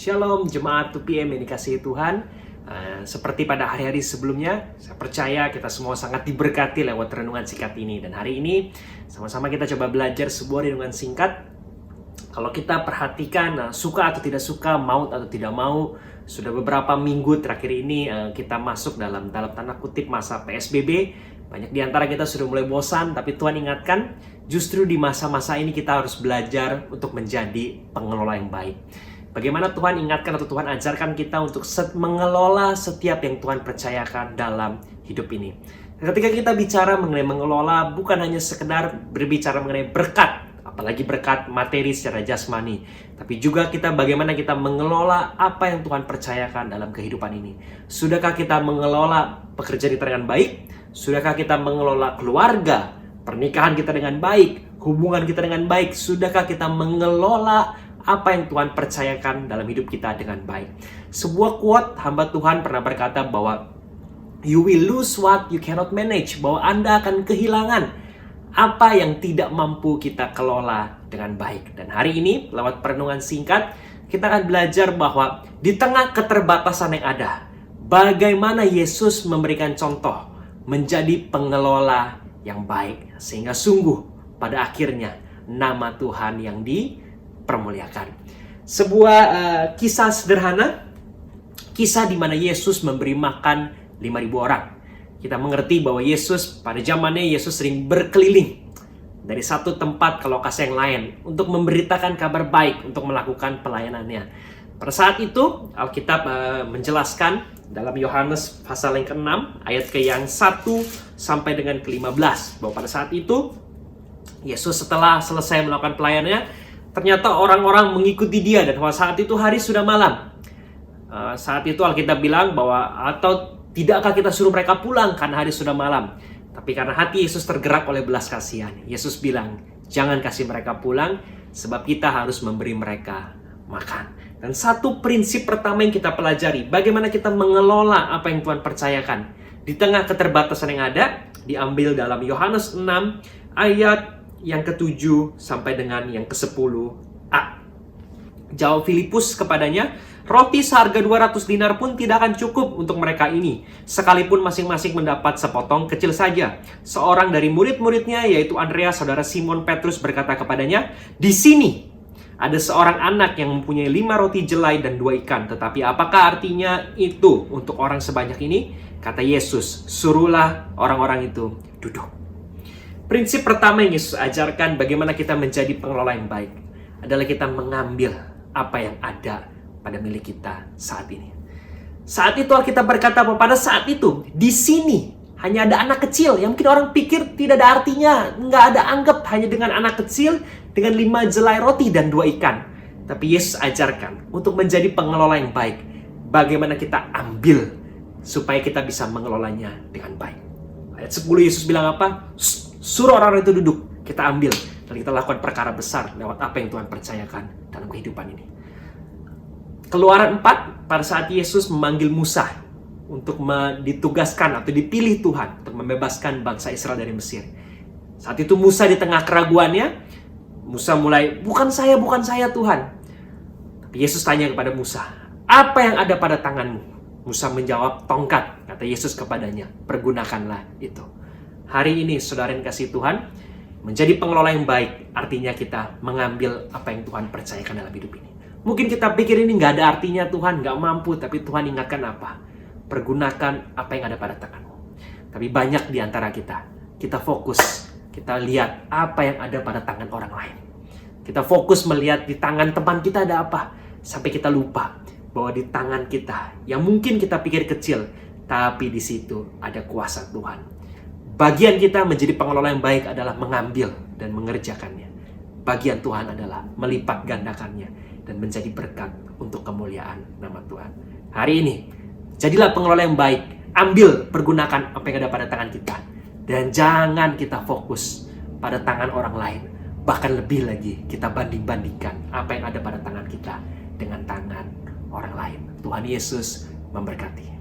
Shalom jemaat 2PM yang dikasihi Tuhan. Seperti pada hari-hari sebelumnya, saya percaya kita semua sangat diberkati lewat renungan singkat ini. Dan hari ini sama-sama kita coba belajar sebuah renungan singkat. Kalau kita perhatikan suka atau tidak suka, mau atau tidak mau, sudah beberapa minggu terakhir ini kita masuk dalam tanda kutip masa PSBB. Banyak di antara kita sudah mulai bosan, tapi Tuhan ingatkan justru di masa-masa ini kita harus belajar untuk menjadi pengelola yang baik. Bagaimana Tuhan ingatkan atau Tuhan ajarkan kita untuk mengelola setiap yang Tuhan percayakan dalam hidup ini. Ketika kita bicara mengenai mengelola, bukan hanya sekedar berbicara mengenai berkat, apalagi berkat materi secara jasmani, tapi juga bagaimana kita mengelola apa yang Tuhan percayakan dalam kehidupan ini. Sudahkah kita mengelola pekerjaan kita dengan baik? Sudahkah kita mengelola keluarga, pernikahan kita dengan baik, hubungan kita dengan baik? Sudahkah kita mengelola apa yang Tuhan percayakan dalam hidup kita dengan baik? Sebuah quote hamba Tuhan pernah berkata bahwa you will lose what you cannot manage, bahwa Anda akan kehilangan apa yang tidak mampu kita kelola dengan baik. Dan hari ini lewat perenungan singkat kita akan belajar bahwa di tengah keterbatasan yang ada, bagaimana Yesus memberikan contoh menjadi pengelola yang baik, sehingga sungguh pada akhirnya nama Tuhan yang dipermuliakan. Sebuah kisah sederhana, kisah di mana Yesus memberi makan 5.000 orang. Kita mengerti bahwa Yesus pada zamannya Yesus sering berkeliling dari satu tempat ke lokasi yang lain untuk memberitakan kabar baik, untuk melakukan pelayanannya. Pada saat itu Alkitab menjelaskan dalam Yohanes pasal yang ke-6 ayat yang 1 sampai dengan ke-15 bahwa pada saat itu Yesus setelah selesai melakukan pelayanannya, ternyata orang-orang mengikuti dia, dan pada saat itu hari sudah malam. Saat itu Alkitab bilang bahwa atau tidakkah kita suruh mereka pulang karena hari sudah malam. Tapi karena hati Yesus tergerak oleh belas kasihan, Yesus bilang, jangan kasih mereka pulang, sebab kita harus memberi mereka makan. Dan satu prinsip pertama yang kita pelajari, bagaimana kita mengelola apa yang Tuhan percayakan di tengah keterbatasan yang ada, diambil dalam Yohanes 6 ayat yang ke-7 sampai dengan yang ke-10a. Jawab Filipus kepadanya, roti seharga 200 dinar pun tidak akan cukup untuk mereka ini, sekalipun masing-masing mendapat sepotong kecil saja. Seorang dari murid-muridnya, yaitu Andreas, saudara Simon Petrus, berkata kepadanya, di sini ada seorang anak yang mempunyai 5 roti jelai dan 2 ikan. Tetapi apakah artinya itu untuk orang sebanyak ini? Kata Yesus, suruhlah orang-orang itu duduk. Prinsip pertama yang Yesus ajarkan bagaimana kita menjadi pengelola yang baik adalah kita mengambil apa yang ada pada milik kita saat ini. Saat itu Alkitab berkata bahwa pada saat itu di sini hanya ada anak kecil yang mungkin orang pikir tidak ada artinya, nggak ada anggap, hanya dengan anak kecil dengan 5 jelai roti dan 2 ikan. Tapi Yesus ajarkan untuk menjadi pengelola yang baik, bagaimana kita ambil supaya kita bisa mengelolanya dengan baik. Ayat 10 Yesus bilang apa? Suruh orang itu duduk, kita ambil, dan kita lakukan perkara besar lewat apa yang Tuhan percayakan dalam kehidupan ini. Keluaran 4, pada saat Yesus memanggil Musa untuk ditugaskan atau dipilih Tuhan untuk membebaskan bangsa Israel dari Mesir. Saat itu Musa di tengah keraguannya, Musa mulai, bukan saya Tuhan. Tapi Yesus tanya kepada Musa, apa yang ada pada tanganmu? Musa menjawab, tongkat. Kata Yesus kepadanya, pergunakanlah itu. Hari ini saudara yang kasih Tuhan, menjadi pengelola yang baik artinya kita mengambil apa yang Tuhan percayakan dalam hidup ini. Mungkin kita pikir ini nggak ada artinya Tuhan, nggak mampu, tapi Tuhan ingatkan apa? Pergunakan apa yang ada pada tanganmu. Tapi banyak di antara kita fokus, kita lihat apa yang ada pada tangan orang lain. Kita fokus melihat di tangan teman kita ada apa, sampai kita lupa bahwa di tangan kita yang mungkin kita pikir kecil, tapi di situ ada kuasa Tuhan. Bagian kita menjadi pengelola yang baik adalah mengambil dan mengerjakannya. Bagian Tuhan adalah melipat gandakannya dan menjadi berkat untuk kemuliaan nama Tuhan. Hari ini, jadilah pengelola yang baik. Ambil, pergunakan apa yang ada pada tangan kita. Dan jangan kita fokus pada tangan orang lain. Bahkan lebih lagi, kita banding-bandingkan apa yang ada pada tangan kita dengan tangan orang lain. Tuhan Yesus memberkati.